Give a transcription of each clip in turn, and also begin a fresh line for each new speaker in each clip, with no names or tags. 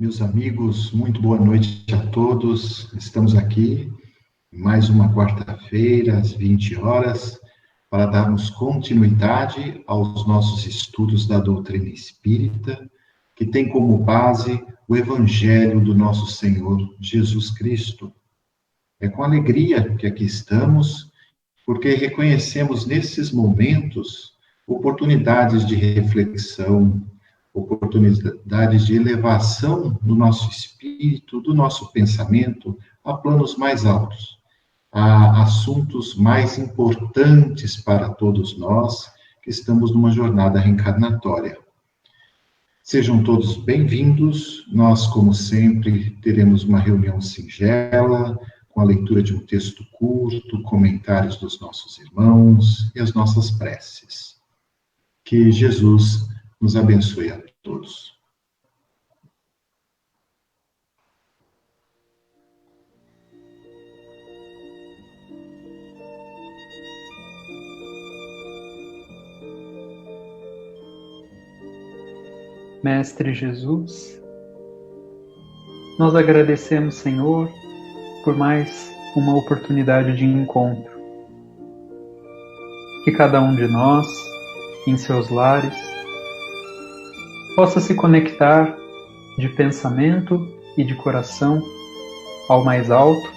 Meus amigos, muito boa noite a todos. Estamos aqui mais uma quarta-feira, às 20 horas, para darmos continuidade aos nossos estudos da doutrina espírita, que tem como base o Evangelho do nosso Senhor Jesus Cristo. É com alegria que aqui estamos, porque reconhecemos nesses momentos oportunidades de reflexão, oportunidades de elevação do nosso espírito, do nosso pensamento a planos mais altos, a assuntos mais importantes para todos nós que estamos numa jornada reencarnatória. Sejam todos bem-vindos. Nós, como sempre, teremos uma reunião singela, com a leitura de um texto curto, comentários dos nossos irmãos e as nossas preces. Que Jesus nos abençoe a todos.
Mestre Jesus, nós agradecemos, Senhor, por mais uma oportunidade de encontro. Que cada um de nós, em seus lares, possa se conectar de pensamento e de coração ao mais alto,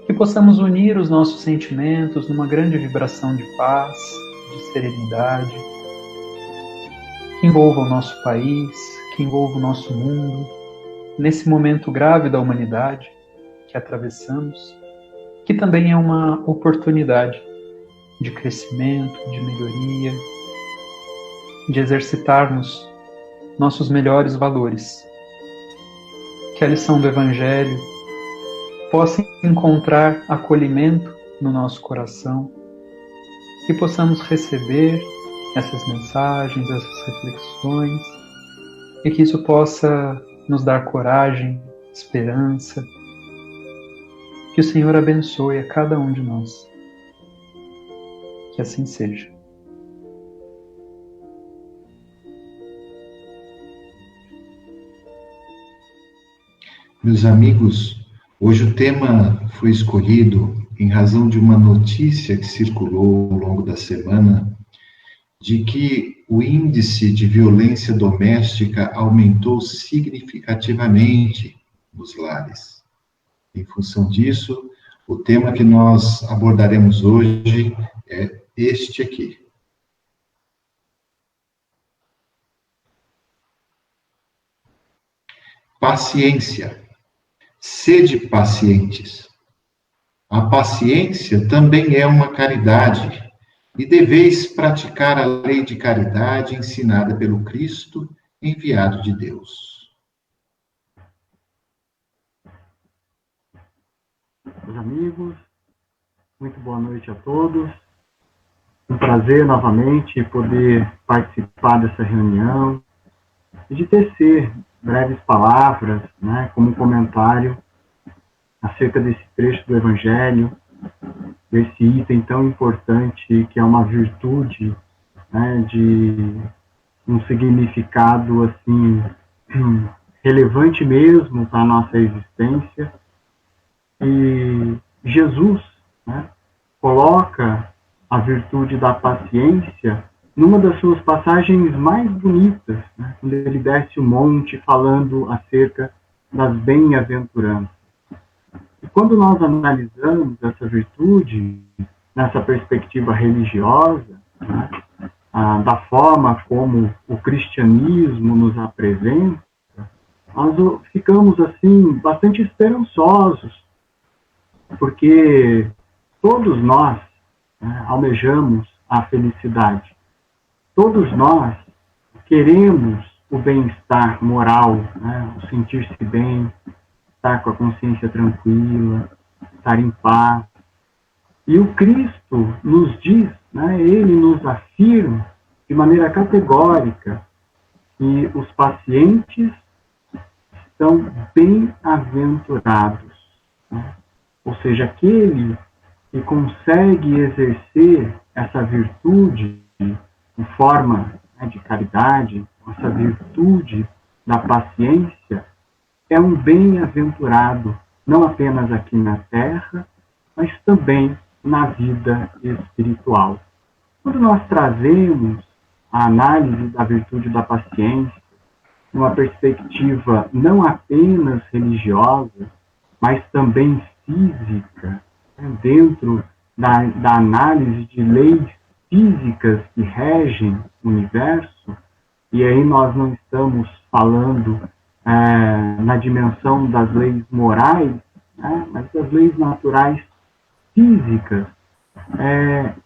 que possamos unir os nossos sentimentos numa grande vibração de paz, de serenidade, que envolva o nosso país, que envolva o nosso mundo, nesse momento grave da humanidade que atravessamos, que também é uma oportunidade de crescimento, de melhoria, de exercitarmos nossos melhores valores. Que a lição do Evangelho possa encontrar acolhimento no nosso coração, que possamos receber essas mensagens, essas reflexões, e que isso possa nos dar coragem, esperança. Que o Senhor abençoe a cada um de nós. Que assim seja.
Meus amigos, hoje o tema foi escolhido em razão de uma notícia que circulou ao longo da semana de que o índice de violência doméstica aumentou significativamente nos lares. Em função disso, o tema que nós abordaremos hoje é este aqui. Paciência. Sede pacientes. A paciência também é uma caridade, e deveis praticar a lei de caridade ensinada pelo Cristo, enviado de Deus.
Meus amigos, muito boa noite a todos. Um prazer novamente poder participar dessa reunião e de tecer breves palavras, como comentário acerca desse trecho do Evangelho, desse item tão importante que é uma virtude, de um significado assim relevante mesmo para a nossa existência. E Jesus coloca a virtude da paciência numa das suas passagens mais bonitas, quando ele desce o monte falando acerca das bem-aventuranças. E quando nós analisamos essa virtude nessa perspectiva religiosa, da forma como o cristianismo nos apresenta, nós ficamos assim bastante esperançosos, porque todos nós almejamos a felicidade. Todos nós queremos o bem-estar moral, o sentir-se bem, estar com a consciência tranquila, estar em paz. E o Cristo nos diz, ele nos afirma de maneira categórica que os pacientes estão bem-aventurados. Ou seja, aquele que consegue exercer essa virtude em forma de caridade, essa virtude da paciência é um bem-aventurado, não apenas aqui na Terra, mas também na vida espiritual. Quando nós trazemos a análise da virtude da paciência, numa perspectiva não apenas religiosa, mas também física, dentro da análise de leis físicas que regem o universo, e aí nós não estamos falando na dimensão das leis morais, mas das leis naturais físicas,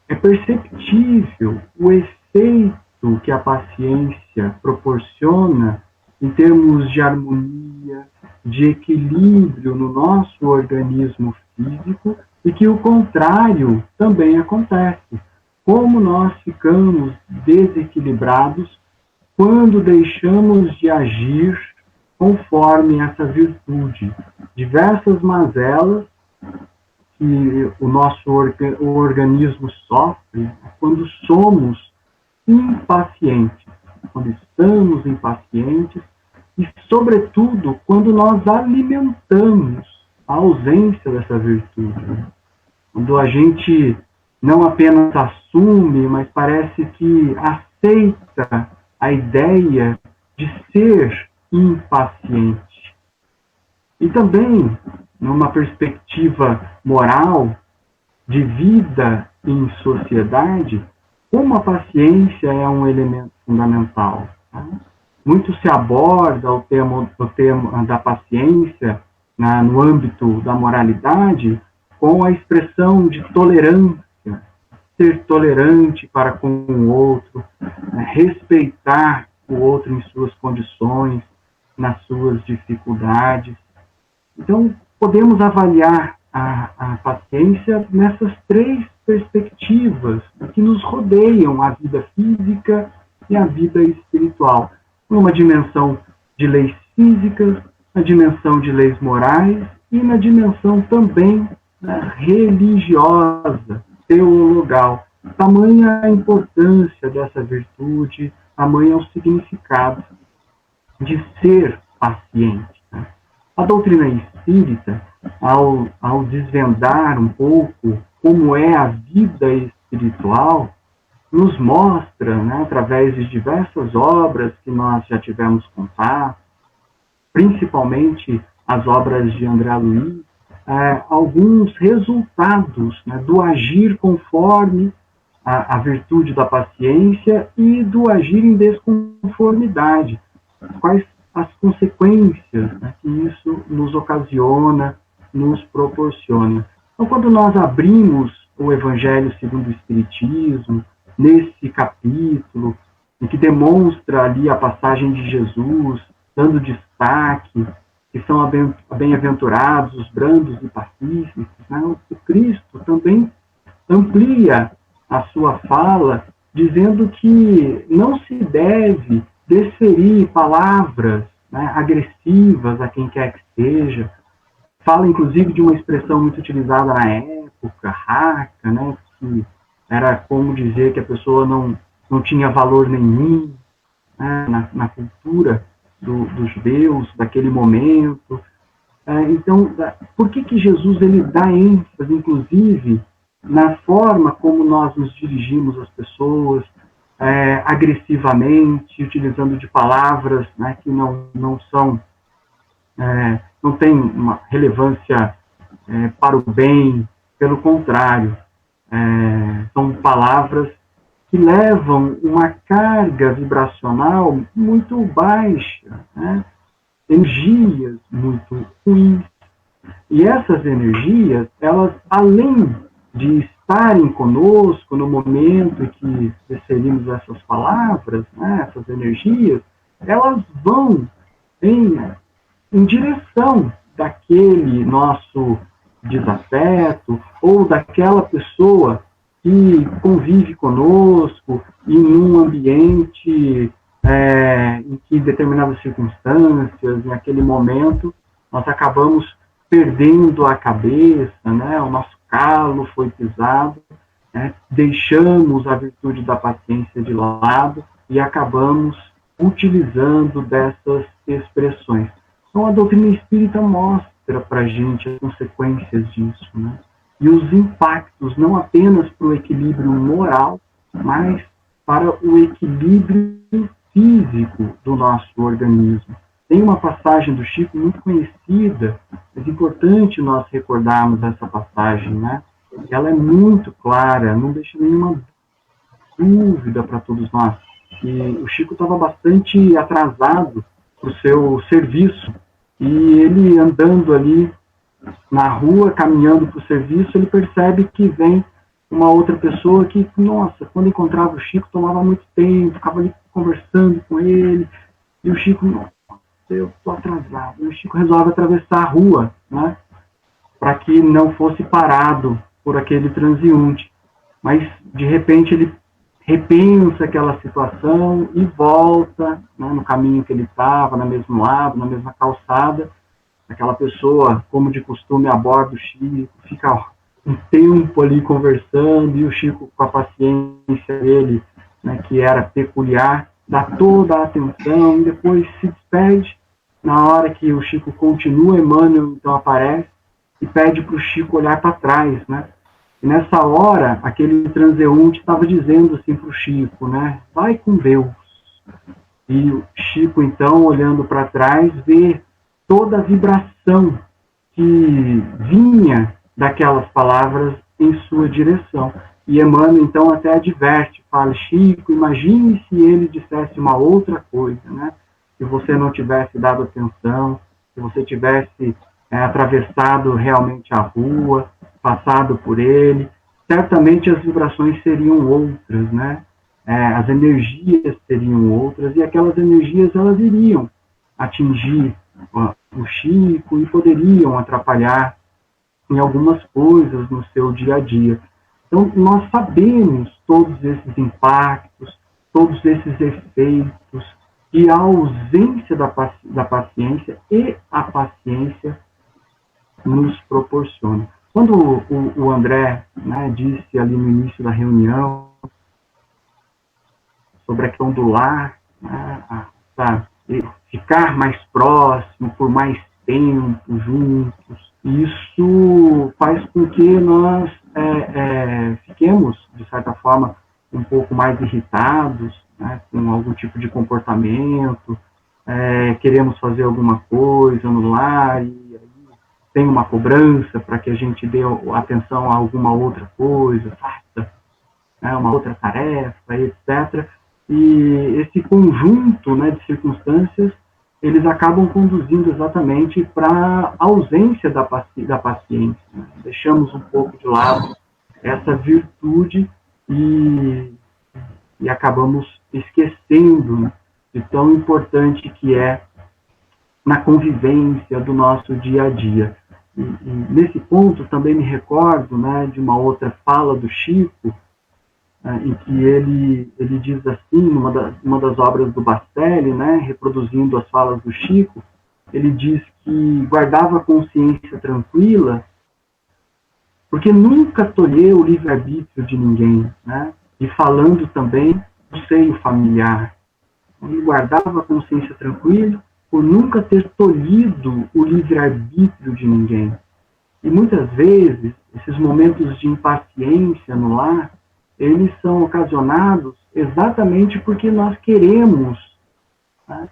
é perceptível o efeito que a paciência proporciona em termos de harmonia, de equilíbrio no nosso organismo físico, e que o contrário também acontece. Como nós ficamos desequilibrados quando deixamos de agir conforme essa virtude. Diversas mazelas que o nosso organismo sofre quando somos impacientes, quando estamos impacientes e, sobretudo, quando nós alimentamos a ausência dessa virtude. Quando a gente não apenas assume, mas parece que aceita a ideia de ser impaciente. E também, numa perspectiva moral, de vida em sociedade, como a paciência é um elemento fundamental. Tá? Muito se aborda o tema da paciência no âmbito da moralidade com a expressão de tolerância, ser tolerante para com o outro, respeitar o outro em suas condições, nas suas dificuldades. Então, podemos avaliar a paciência nessas três perspectivas que nos rodeiam a vida física e a vida espiritual. Numa dimensão de leis físicas, na dimensão de leis morais e na dimensão também religiosa, teologal. Tamanha a importância dessa virtude, tamanho o significado de ser paciente. A doutrina espírita, ao desvendar um pouco como é a vida espiritual, nos mostra, através de diversas obras que nós já tivemos contato, principalmente as obras de André Luiz, alguns resultados do agir conforme a virtude da paciência e do agir em desconformidade. Quais as consequências que isso nos ocasiona, nos proporciona. Então, quando nós abrimos o Evangelho segundo o Espiritismo, nesse capítulo, em que demonstra ali a passagem de Jesus, dando destaque, que são bem-aventurados os brandos e pacíficos, o Cristo também amplia a sua fala, dizendo que não se deve desferir palavras agressivas a quem quer que seja. Fala, inclusive, de uma expressão muito utilizada na época, raca, que era como dizer que a pessoa não tinha valor nenhum na cultura dos judeus, daquele momento. Então, por que Jesus ele dá ênfase, inclusive, na forma como nós nos dirigimos às pessoas, agressivamente, utilizando de palavras que não são, não têm uma relevância para o bem, pelo contrário, são palavras que levam uma carga vibracional muito baixa, energias muito ruins. E essas energias, elas, além de estarem conosco no momento em que referimos essas palavras, essas energias, elas vão em direção daquele nosso desafeto ou daquela pessoa que convive conosco em um ambiente em que, em determinadas circunstâncias, naquele momento, nós acabamos perdendo a cabeça, o nosso calo foi pisado, deixamos a virtude da paciência de lado e acabamos utilizando dessas expressões. Então, a doutrina espírita mostra para a gente as consequências disso, né? E os impactos, não apenas para o equilíbrio moral, mas para o equilíbrio físico do nosso organismo. Tem uma passagem do Chico muito conhecida, mas é importante nós recordarmos essa passagem, né? Ela é muito clara, não deixa nenhuma dúvida para todos nós. E o Chico estava bastante atrasado para o seu serviço, e ele andando ali na rua, caminhando para o serviço, ele percebe que vem uma outra pessoa que, nossa, quando encontrava o Chico, tomava muito tempo, ficava ali conversando com ele, e o Chico, nossa, eu estou atrasado. E o Chico resolve atravessar a rua, né, para que não fosse parado por aquele transeunte. Mas, de repente, ele repensa aquela situação e volta, né, no caminho que ele estava, no mesmo lado, na mesma calçada. Aquela pessoa, como de costume, aborda o Chico, fica um tempo ali conversando, e o Chico, com a paciência dele, né, que era peculiar, dá toda a atenção, e depois se despede. Na hora que o Chico continua, Emmanuel então aparece e pede para o Chico olhar para trás, né? E nessa hora, aquele transeunte estava dizendo assim para o Chico, né? Vai com Deus. E o Chico, então, olhando para trás, vê toda a vibração que vinha daquelas palavras em sua direção. E Emmanuel, então, até adverte, fala, Chico, imagine se ele dissesse uma outra coisa, né? Se você não tivesse dado atenção, se você tivesse atravessado realmente a rua, passado por ele, certamente as vibrações seriam outras, né? As energias seriam outras, e aquelas energias, elas iriam atingir o Chico e poderiam atrapalhar em algumas coisas no seu dia a dia. Então, nós sabemos todos esses impactos, todos esses efeitos que a ausência da paciência e a paciência nos proporciona. Quando o André, né, disse ali no início da reunião sobre a questão do lar, né, ficar mais próximo, por mais tempo juntos, isso faz com que nós fiquemos, de certa forma, um pouco mais irritados, né, com algum tipo de comportamento, queremos fazer alguma coisa no lar e tem uma cobrança para que a gente dê atenção a alguma outra coisa, faça, né, uma outra tarefa, etc. E esse conjunto, né, de circunstâncias, eles acabam conduzindo exatamente para a ausência da paciência. Né? Deixamos um pouco de lado essa virtude e acabamos esquecendo, né, de tão importante que é na convivência do nosso dia a dia. E nesse ponto também me recordo, né, de uma outra fala do Chico, em que ele diz assim, uma das obras do Bastelli, né, reproduzindo as falas do Chico, ele diz que guardava a consciência tranquila porque nunca tolheu o livre-arbítrio de ninguém, né, e falando também do seio familiar. Ele guardava a consciência tranquila por nunca ter tolhido o livre-arbítrio de ninguém. E muitas vezes, esses momentos de impaciência no lar, eles são ocasionados exatamente porque nós queremos, né,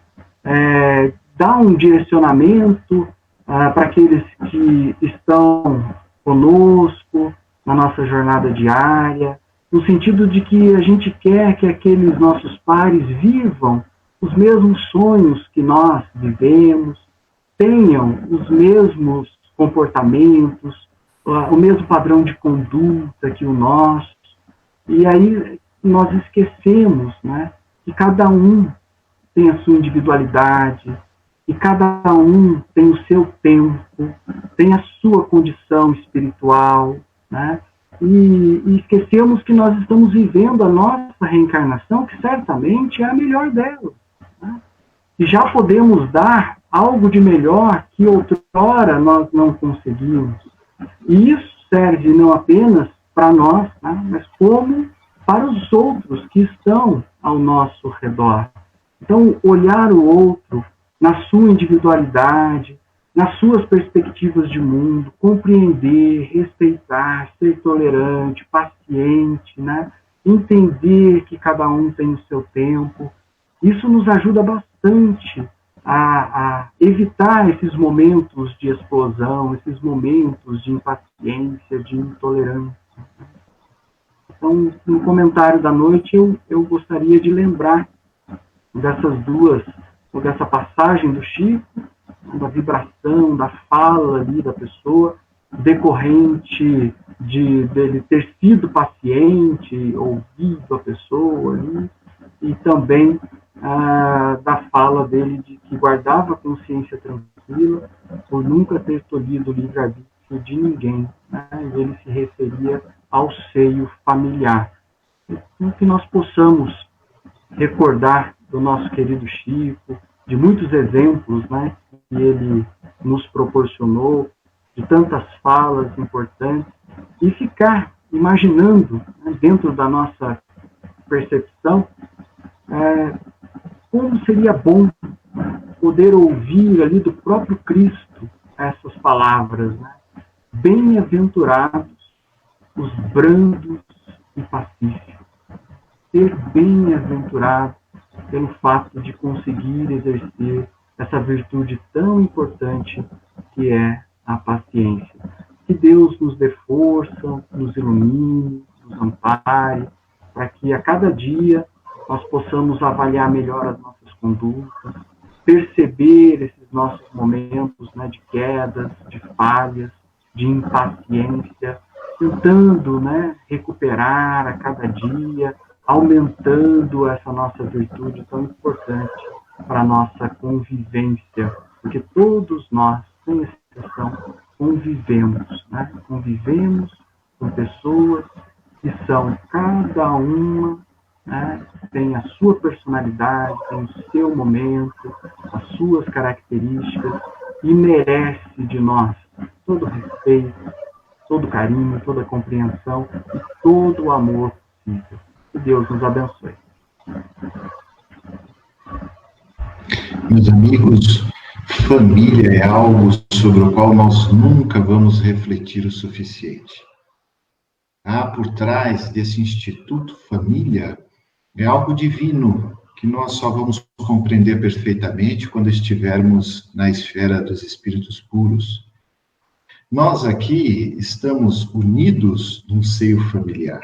dar um direcionamento para aqueles que estão conosco na nossa jornada diária, no sentido de que a gente quer que aqueles nossos pares vivam os mesmos sonhos que nós vivemos, tenham os mesmos comportamentos, o mesmo padrão de conduta que o nosso. E aí nós esquecemos, né, que cada um tem a sua individualidade, e cada um tem o seu tempo, tem a sua condição espiritual, né, e esquecemos que nós estamos vivendo a nossa reencarnação, que certamente é a melhor dela, né, e já podemos dar algo de melhor que outrora nós não conseguimos. E isso serve não apenas para nós, tá, mas como para os outros que estão ao nosso redor. Então, olhar o outro na sua individualidade, nas suas perspectivas de mundo, compreender, respeitar, ser tolerante, paciente, né? Entender que cada um tem o seu tempo, isso nos ajuda bastante a evitar esses momentos de explosão, esses momentos de impaciência, de intolerância. Então, no comentário da noite, eu gostaria de lembrar dessas duas, ou dessa passagem do Chico, da vibração, da fala ali da pessoa, decorrente dele ter sido paciente, ouvido a pessoa ali, e também da fala dele de que guardava a consciência tranquila por nunca ter tolhido o livre-arbítrio de ninguém, né? E ele se referia ao seio familiar. Então, que nós possamos recordar do nosso querido Chico, de muitos exemplos, né, que ele nos proporcionou, de tantas falas importantes, e ficar imaginando, né, dentro da nossa percepção, como seria bom poder ouvir ali do próprio Cristo essas palavras, né? Bem-aventurados os brandos e pacíficos. Ser bem-aventurado pelo fato de conseguir exercer essa virtude tão importante que é a paciência. Que Deus nos dê força, nos ilumine, nos ampare, para que a cada dia nós possamos avaliar melhor as nossas condutas, perceber esses nossos momentos, né, de quedas, de falhas, de impaciência, tentando, né, recuperar a cada dia, aumentando essa nossa virtude tão importante para a nossa convivência, porque todos nós, sem exceção, convivemos, né? Convivemos com pessoas que são, cada uma, né, tem a sua personalidade, tem o seu momento, as suas características, e merece de nós todo o respeito, todo o carinho, toda a compreensão e todo o amor possível. Que Deus nos abençoe.
Meus amigos, família é algo sobre o qual nós nunca vamos refletir o suficiente. Há por trás desse Instituto Família é algo divino que nós só vamos compreender perfeitamente quando estivermos na esfera dos espíritos puros. Nós aqui estamos unidos num seio familiar,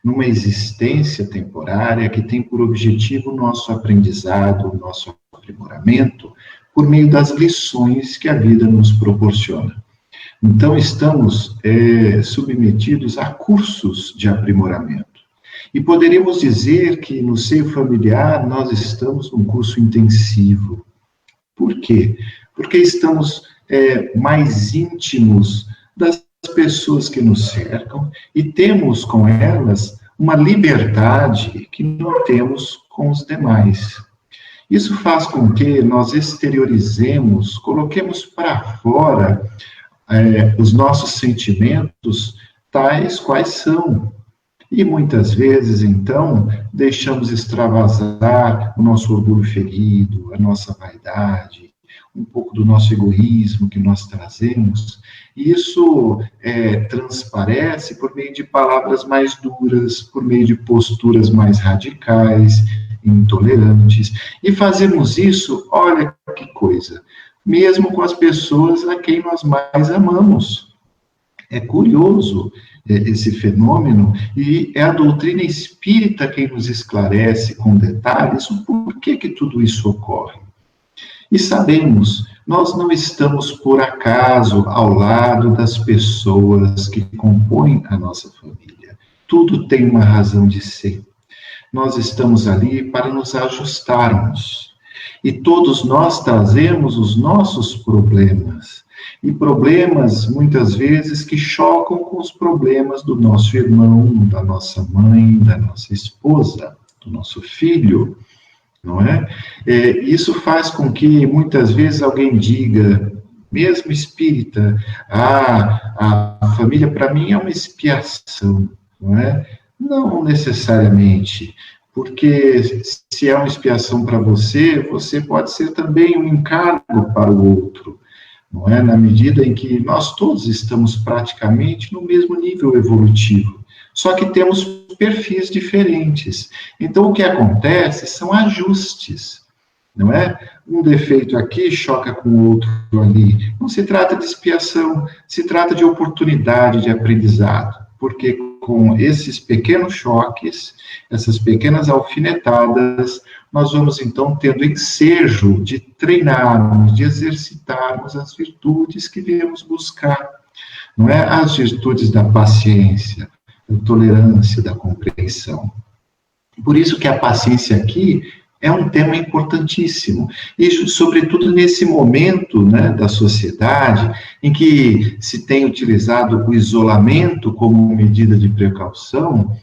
numa existência temporária que tem por objetivo o nosso aprendizado, o nosso aprimoramento, por meio das lições que a vida nos proporciona. Então, estamos submetidos a cursos de aprimoramento. E poderíamos dizer que no seio familiar nós estamos num curso intensivo. Por quê? Porque estamos mais íntimos das pessoas que nos cercam e temos com elas uma liberdade que não temos com os demais. Isso faz com que nós exteriorizemos, coloquemos para fora os nossos sentimentos tais quais são. E muitas vezes, então, deixamos extravasar o nosso orgulho ferido, a nossa vaidade, um pouco do nosso egoísmo que nós trazemos, e isso transparece por meio de palavras mais duras, por meio de posturas mais radicais, intolerantes, e fazemos isso, olha que coisa, mesmo com as pessoas a quem nós mais amamos. É curioso esse fenômeno, e é a doutrina espírita quem nos esclarece com detalhes o porquê que tudo isso ocorre. E sabemos, nós não estamos por acaso ao lado das pessoas que compõem a nossa família. Tudo tem uma razão de ser. Nós estamos ali para nos ajustarmos. E todos nós trazemos os nossos problemas. E problemas, muitas vezes, que chocam com os problemas do nosso irmão, da nossa mãe, da nossa esposa, do nosso filho, não é? Isso faz com que, muitas vezes, alguém diga, mesmo espírita, a família, para mim, é uma expiação, não é? Não necessariamente, porque se é uma expiação para você, você pode ser também um encargo para o outro, não é? Na medida em que nós todos estamos praticamente no mesmo nível evolutivo, só que temos perfis diferentes. Então, o que acontece são ajustes, não é? Um defeito aqui choca com o outro ali. Não se trata de expiação, se trata de oportunidade de aprendizado, porque com esses pequenos choques, essas pequenas alfinetadas, nós vamos então tendo ensejo de treinarmos, de exercitarmos as virtudes que viemos buscar, não é? As virtudes da paciência, da tolerância, da compreensão. Por isso que a paciência aqui é um tema importantíssimo, e sobretudo nesse momento, né, da sociedade, em que se tem utilizado o isolamento como medida de precaução,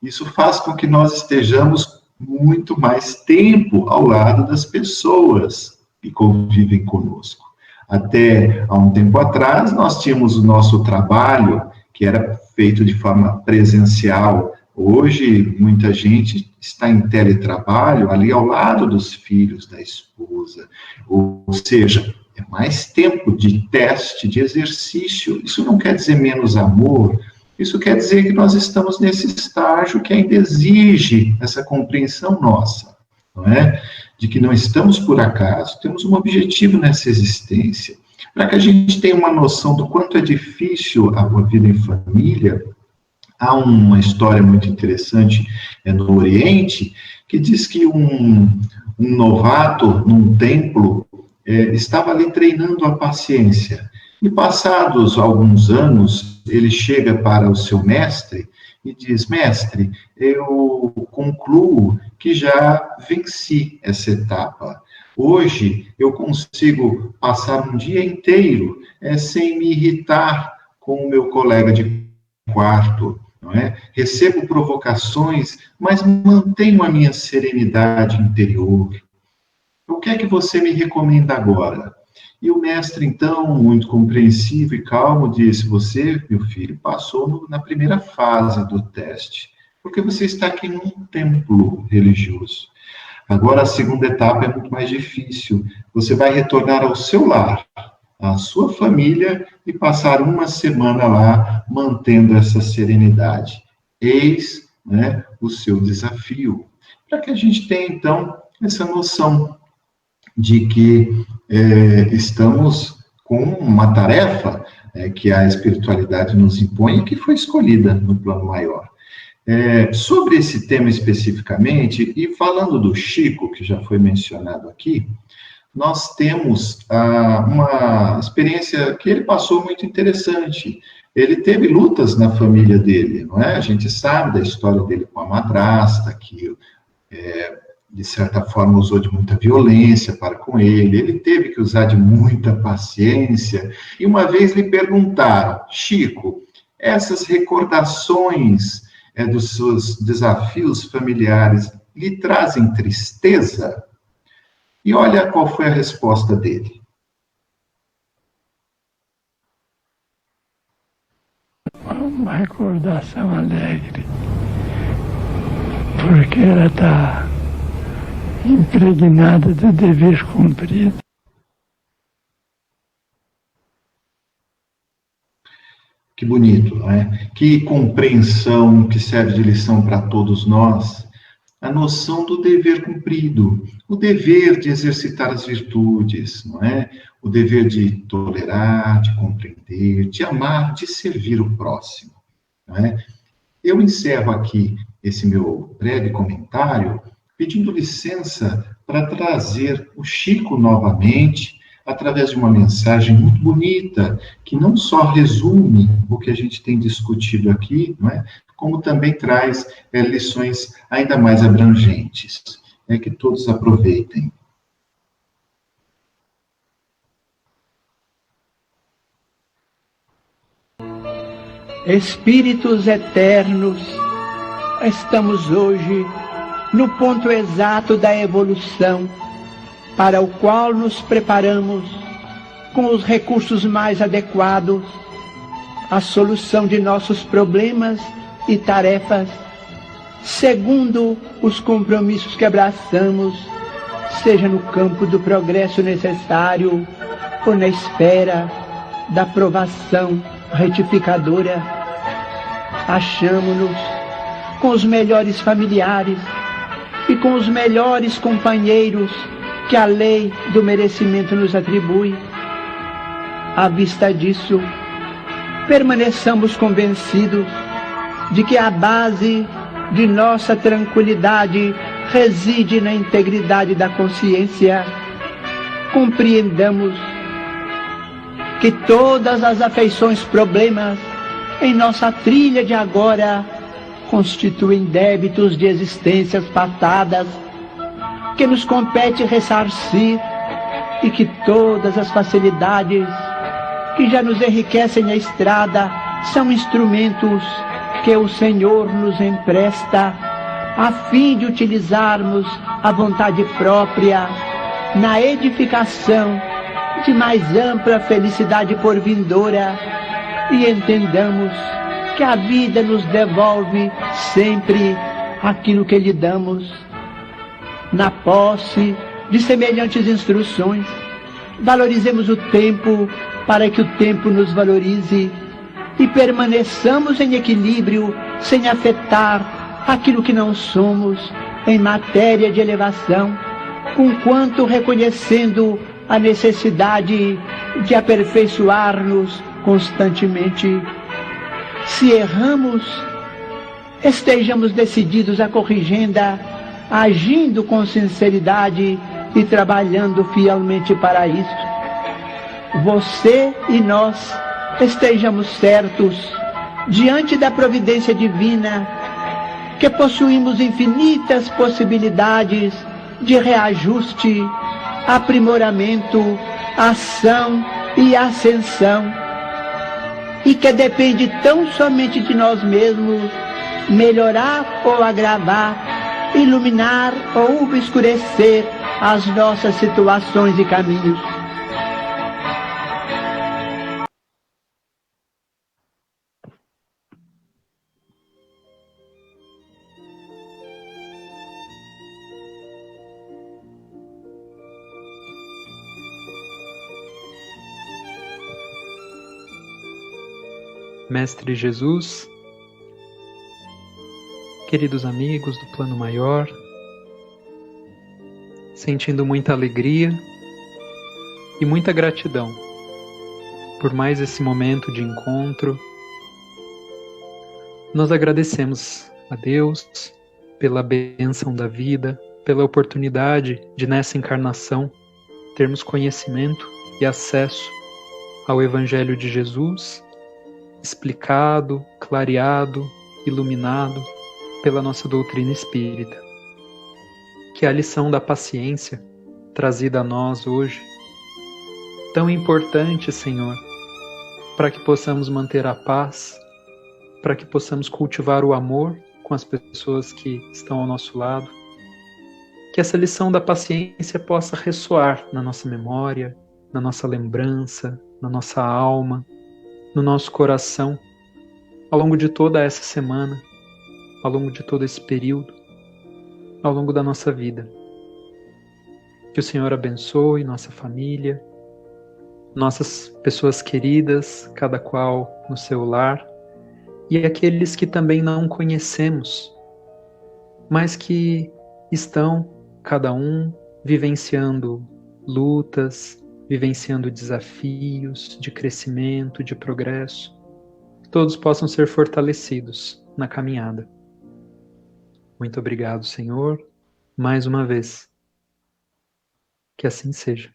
isso faz com que nós estejamos muito mais tempo ao lado das pessoas que convivem conosco. Até há um tempo atrás, nós tínhamos o nosso trabalho, que era feito de forma presencial. Hoje, muita gente está em teletrabalho, ali ao lado dos filhos, da esposa. Ou seja, é mais tempo de teste, de exercício. Isso não quer dizer menos amor, isso quer dizer que nós estamos nesse estágio que ainda exige essa compreensão nossa, não é? De que não estamos por acaso, temos um objetivo nessa existência. Para que a gente tenha uma noção do quanto é difícil a vida em família, há uma história muito interessante no Oriente, que diz que um novato num templo estava ali treinando a paciência. E passados alguns anos, ele chega para o seu mestre e diz: mestre, eu concluo que já venci essa etapa. Hoje eu consigo passar um dia inteiro sem me irritar com o meu colega de quarto, não é? Recebo provocações, mas mantenho a minha serenidade interior. O que é que você me recomenda agora? E o mestre, então, muito compreensivo e calmo, disse: você, meu filho, passou na primeira fase do teste, porque você está aqui num templo religioso. Agora, a segunda etapa é muito mais difícil. Você vai retornar ao seu lar, à sua família, e passar uma semana lá, mantendo essa serenidade. Eis, né, o seu desafio. Para que a gente tenha, então, essa noção de que estamos com uma tarefa que a espiritualidade nos impõe e que foi escolhida no plano maior. Sobre esse tema especificamente, e falando do Chico, que já foi mencionado aqui, nós temos uma experiência que ele passou muito interessante. Ele teve lutas na família dele, não é? A gente sabe da história dele com a madrasta, que de certa forma usou de muita violência para com ele. Ele teve que usar de muita paciência. E uma vez lhe perguntaram: Chico, essas recordações dos seus desafios familiares lhe trazem tristeza? E olha qual foi a resposta dele.
Uma recordação alegre, porque ela está impregnada de dever cumprido.
Que bonito, não é? Que compreensão que serve de lição para todos nós, a noção do dever cumprido, o dever de exercitar as virtudes, não é? O dever de tolerar, de compreender, de amar, de servir o próximo, não é? Eu encerro aqui esse meu breve comentário pedindo licença para trazer o Chico novamente, através de uma mensagem muito bonita, que não só resume o que a gente tem discutido aqui, não é? Como também traz lições ainda mais abrangentes. Que todos aproveitem.
Espíritos eternos, estamos hoje no ponto exato da evolução, para o qual nos preparamos com os recursos mais adequados à solução de nossos problemas e tarefas, segundo os compromissos que abraçamos, seja no campo do progresso necessário ou na espera da aprovação retificadora. Achamo-nos com os melhores familiares e com os melhores companheiros que a lei do merecimento nos atribui. À vista disso, permaneçamos convencidos de que a base de nossa tranquilidade reside na integridade da consciência. Compreendamos que todas as afeições problemas em nossa trilha de agora constituem débitos de existências passadas que nos compete ressarcir, e que todas as facilidades que já nos enriquecem a estrada são instrumentos que o Senhor nos empresta a fim de utilizarmos a vontade própria na edificação de mais ampla felicidade por vindoura, e entendamos que a vida nos devolve sempre aquilo que lhe damos. Na posse de semelhantes instruções, valorizemos o tempo para que o tempo nos valorize, e permaneçamos em equilíbrio sem afetar aquilo que não somos em matéria de elevação, conquanto reconhecendo a necessidade de aperfeiçoar-nos constantemente. Se erramos, estejamos decididos a corrigenda, agindo com sinceridade e trabalhando fielmente para isso. Você e nós estejamos certos, diante da providência divina, que possuímos infinitas possibilidades de reajuste, aprimoramento, ação e ascensão, e que depende tão somente de nós mesmos melhorar ou agravar, iluminar ou obscurecer as nossas situações e caminhos.
Mestre Jesus, queridos amigos do Plano Maior, sentindo muita alegria e muita gratidão por mais esse momento de encontro, nós agradecemos a Deus pela bênção da vida, pela oportunidade de nessa encarnação termos conhecimento e acesso ao Evangelho de Jesus, explicado, clareado, iluminado pela nossa doutrina espírita. Que a lição da paciência trazida a nós hoje, tão importante, Senhor, para que possamos manter a paz, para que possamos cultivar o amor com as pessoas que estão ao nosso lado, que essa lição da paciência possa ressoar na nossa memória, na nossa lembrança, na nossa alma, no nosso coração, ao longo de toda essa semana, ao longo de todo esse período, ao longo da nossa vida. Que o Senhor abençoe nossa família, nossas pessoas queridas, cada qual no seu lar, e aqueles que também não conhecemos, mas que estão, cada um, vivenciando lutas, vivenciando desafios de crescimento, de progresso, que todos possam ser fortalecidos na caminhada. Muito obrigado, Senhor, mais uma vez. Que assim seja.